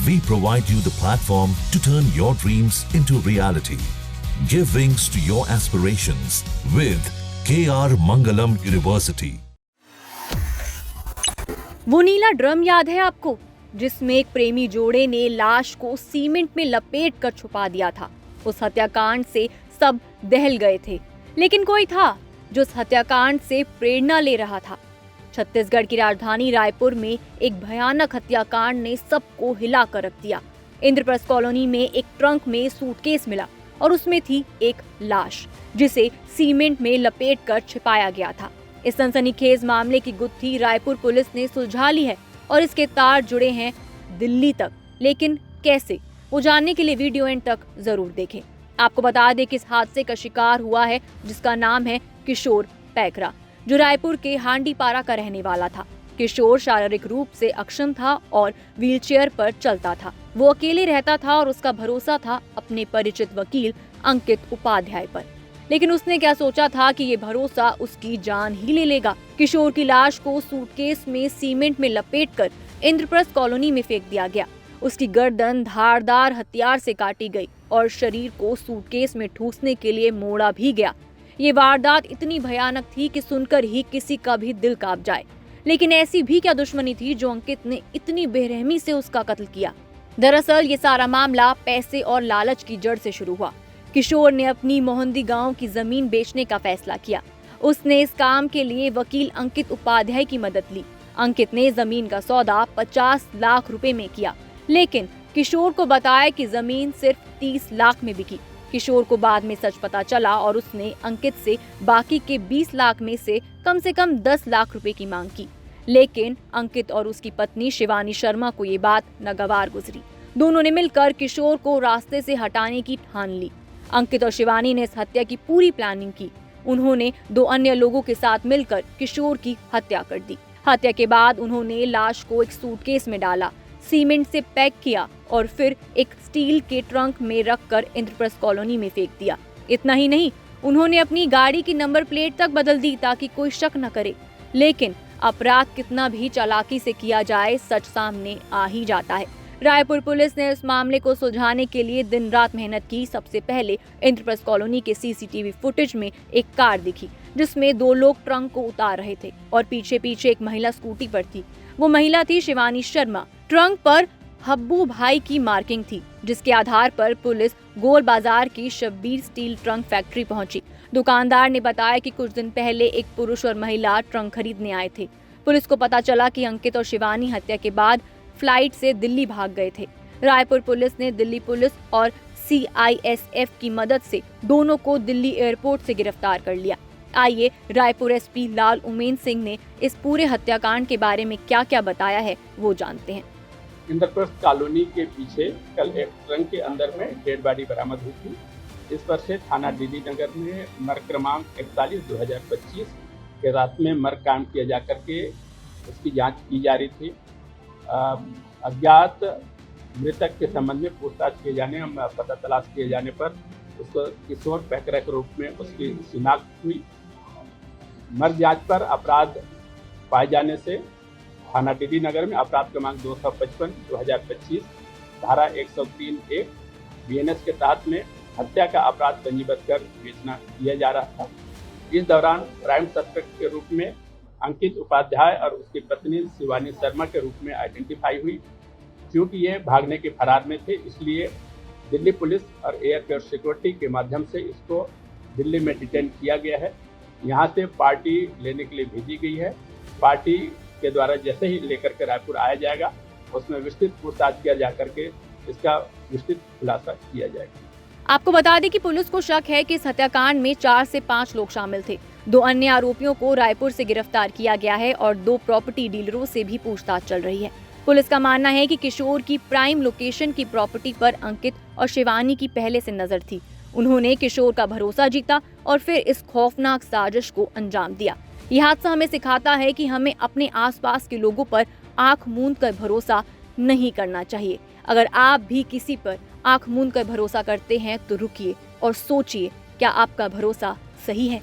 We provide you the platform to turn your dreams into reality. Give wings to your aspirations with KR Mangalam University. वो नीला drum याद है आपको, जिसमें एक प्रेमी जोड़े ने लाश को सीमेंट में लपेट कर छुपा दिया था। उस हत्याकांड से सब दहल गए थे, लेकिन कोई था जो उस हत्याकांड से प्रेरणा ले रहा था। छत्तीसगढ़ की राजधानी रायपुर में एक भयानक हत्याकांड ने सबको हिला कर रख दिया। इंद्रप्रस्थ कॉलोनी में एक ट्रंक में सूटकेस मिला और उसमें थी एक लाश, जिसे सीमेंट में लपेट कर छिपाया गया था। इस सनसनीखेज मामले की गुत्थी रायपुर पुलिस ने सुलझा ली है और इसके तार जुड़े हैं दिल्ली तक। लेकिन कैसे, वो जानने के लिए वीडियो एंड तक जरूर देखें। आपको बता दें कि इस हादसे का शिकार हुआ है जिसका नाम है किशोर पैकरा, जो रायपुर के हांडीपारा का रहने वाला था। किशोर शारीरिक रूप से अक्षम था और व्हीलचेयर पर चलता था। वो अकेले रहता था और उसका भरोसा था अपने परिचित वकील अंकित उपाध्याय पर। लेकिन उसने क्या सोचा था कि ये भरोसा उसकी जान ही ले लेगा। किशोर की लाश को सूटकेस में सीमेंट में लपेटकर इंद्रप्रस्थ कॉलोनी में फेंक दिया गया। उसकी गर्दन धारदार हथियार से काटी गई और शरीर को सूटकेस में ठूसने के लिए मोड़ा भी गया। ये वारदात इतनी भयानक थी कि सुनकर ही किसी का भी दिल कांप जाए। लेकिन ऐसी भी क्या दुश्मनी थी जो अंकित ने इतनी बेरहमी से उसका कत्ल किया। दरअसल ये सारा मामला पैसे और लालच की जड़ से शुरू हुआ। किशोर ने अपनी मोहंदी गांव की जमीन बेचने का फैसला किया। उसने इस काम के लिए वकील अंकित उपाध्याय की मदद ली। अंकित ने जमीन का सौदा 50 लाख रुपए में किया, लेकिन किशोर को बताया कि जमीन सिर्फ 30 लाख में बिकी। किशोर को बाद में सच पता चला और उसने अंकित से बाकी के 20 लाख में से कम 10 लाख रुपए की मांग की। लेकिन अंकित और उसकी पत्नी शिवानी शर्मा को ये बात नागवार गुजरी। दोनों ने मिलकर किशोर को रास्ते से हटाने की ठान ली। अंकित और शिवानी ने इस हत्या की पूरी प्लानिंग की। उन्होंने 2 अन्य लोगों के साथ मिलकर किशोर की हत्या कर दी। हत्या के बाद उन्होंने लाश को एक सूटकेस में डाला, सीमेंट से पैक किया और फिर एक स्टील के ट्रंक में रखकर इंद्रप्रस्थ कॉलोनी में फेंक दिया। इतना ही नहीं, उन्होंने अपनी गाड़ी की नंबर प्लेट तक बदल दी ताकि कोई शक न करे। लेकिन अपराध कितना भी चालाकी से किया जाए, सच सामने आ ही जाता है। रायपुर पुलिस ने इस मामले को सुलझाने के लिए दिन रात मेहनत की। सबसे पहले इंद्रप्रस्थ कॉलोनी के सीसीटीवी फुटेज में एक कार दिखी, जिसमें 2 लोग ट्रंक को उतार रहे थे और पीछे एक महिला स्कूटी पर थी। वो महिला थी शिवानी शर्मा। ट्रंक पर हब्बू भाई की मार्किंग थी, जिसके आधार पर पुलिस गोल बाजार की शब्बीर स्टील ट्रंक फैक्ट्री पहुंची। दुकानदार ने बताया कि कुछ दिन पहले एक पुरुष और महिला ट्रंक खरीदने आए थे। पुलिस को पता चला कि अंकित और शिवानी हत्या के बाद फ्लाइट से दिल्ली भाग गए थे। रायपुर पुलिस ने दिल्ली पुलिस और CISF की मदद से दोनों को दिल्ली एयरपोर्ट से गिरफ्तार कर लिया। आइए रायपुर SP लाल उमेन सिंह ने इस पूरे हत्याकांड के बारे में क्या-क्या बताया है वो जानते हैं। इंद्रप्रस्थ कॉलोनी के पीछे कल एक ट्रंक के अंदर में डेड बॉडी बरामद हुई थी। इस पर से थाना DD नगर में मर्ग क्रमांक 41/2025 के रात में मर्ग कायम किया जा करके उसकी जांच की जा रही थी। अज्ञात मृतक के संबंध में पूछताछ किए जाने, पता तलाश किए जाने पर उसको किशोर पैकरा के रूप में उसकी शिनाख्त हुई। मर्ग जांच पर अपराध पाए जाने से थाना DD नगर में अपराध क्रमांक 255/2025 धारा 103(1) BNS के तहत में हत्या का अपराध पंजीबद्ध कर विवेचना किया जा रहा था। इस दौरान प्राइम सस्पेक्ट के रूप में अंकित उपाध्याय और उसकी पत्नी शिवानी शर्मा के रूप में आइडेंटिफाई हुई। क्योंकि ये भागने के फरार में थे, इसलिए दिल्ली पुलिस और एयरपोर्ट सिक्योरिटी के माध्यम से इसको दिल्ली में डिटेन किया गया है। यहाँ से पार्टी लेने के लिए भेजी गई है। पार्टी के द्वारा जैसे ही लेकर के रायपुर आया जाएगा, उसमें विस्तृत पूछताछ किया जा करके इसका विस्तृत खुलासा किया जाएगा। आपको बता दें कि पुलिस को शक है कि इस हत्याकांड में 4 से 5 लोग शामिल थे। 2 अन्य आरोपियों को रायपुर से गिरफ्तार किया गया है और 2 प्रॉपर्टी डीलरों से भी पूछताछ चल रही है। पुलिस का मानना है कि किशोर की प्राइम लोकेशन की प्रॉपर्टी पर अंकित और शिवानी की पहले से नजर थी। उन्होंने किशोर का भरोसा जीता और फिर इस खौफनाक साजिश को अंजाम दिया। यह हादसा हमें सिखाता है कि हमें अपने आसपास के लोगों पर आंख मूंद कर भरोसा नहीं करना चाहिए। अगर आप भी किसी पर आंख मूंद कर भरोसा करते हैं तो रुकिए और सोचिए, क्या आपका भरोसा सही है?